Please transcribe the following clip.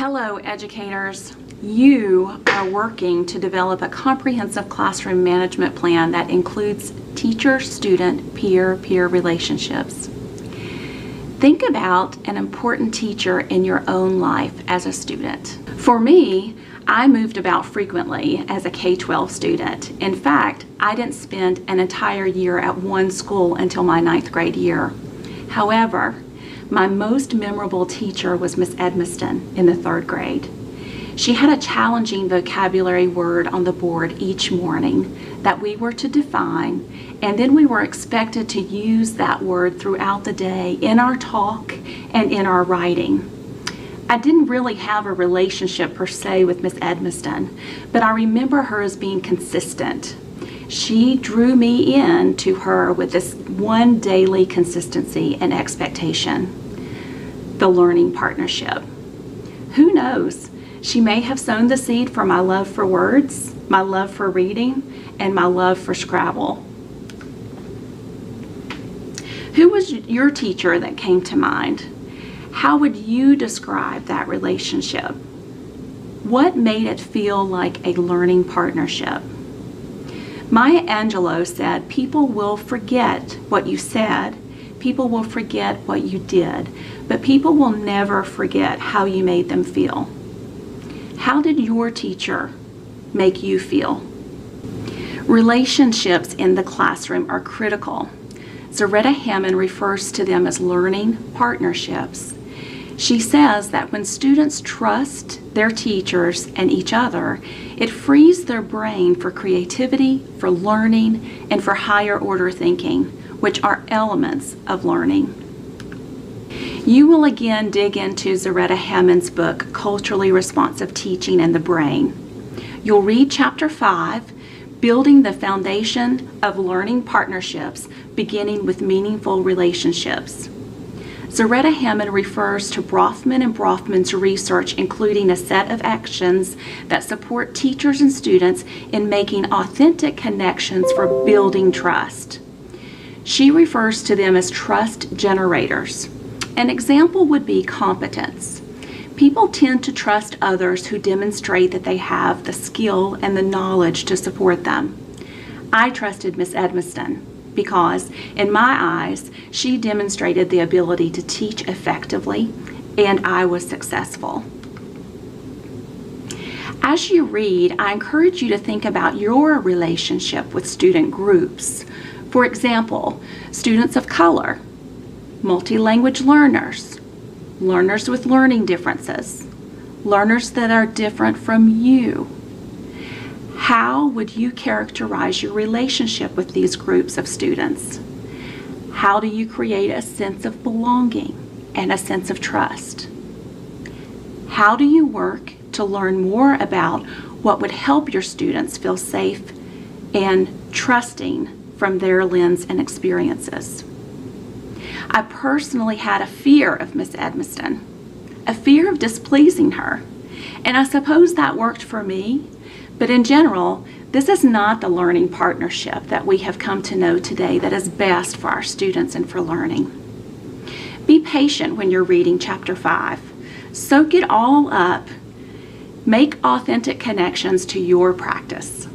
Hello, educators. You are working to develop a comprehensive classroom management plan that includes teacher-student peer-peer relationships. Think about an important teacher in your own life as a student. For me, I moved about frequently as a K-12 student. In fact, I didn't spend an entire year at one school until my 9th grade year. However, my most memorable teacher was Miss Edmiston in the 3rd grade. She had a challenging vocabulary word on the board each morning that we were to define, and then we were expected to use that word throughout the day in our talk and in our writing. I didn't really have a relationship per se with Miss Edmiston, but I remember her as being consistent. She drew me in to her with this one daily consistency and expectation: the learning partnership. Who knows? She may have sown the seed for my love for words, my love for reading, and my love for Scrabble. Who was your teacher that came to mind? How would you describe that relationship? What made it feel like a learning partnership? Maya Angelou said, "People will forget what you said, people will forget what you did, but people will never forget how you made them feel." How did your teacher make you feel? Relationships in the classroom are critical. Zaretta Hammond refers to them as learning partnerships. She says that when students trust their teachers and each other, it frees their brain for creativity, for learning, and for higher order thinking, which are elements of learning. You will again dig into Zaretta Hammond's book, Culturally Responsive Teaching and the Brain. You'll read Chapter 5, Building the Foundation of Learning Partnerships, beginning with meaningful relationships. Zaretta Hammond refers to Brofman and Brofman's research, including a set of actions that support teachers and students in making authentic connections for building trust. She refers to them as trust generators. An example would be competence. People tend to trust others who demonstrate that they have the skill and the knowledge to support them. I trusted Miss Edmiston because, in my eyes, she demonstrated the ability to teach effectively, and I was successful. As you read, I encourage you to think about your relationship with student groups. For example, students of color, multi-language learners, learners with learning differences, learners that are different from you. How would you characterize your relationship with these groups of students? How do you create a sense of belonging and a sense of trust? How do you work to learn more about what would help your students feel safe and trusting from their lens and experiences? I personally had a fear of Miss Edmiston, a fear of displeasing her, and I suppose that worked for me, but in general, this is not the learning partnership that we have come to know today that is best for our students and for learning. Be patient when you're reading Chapter 5. Soak it all up. Make authentic connections to your practice.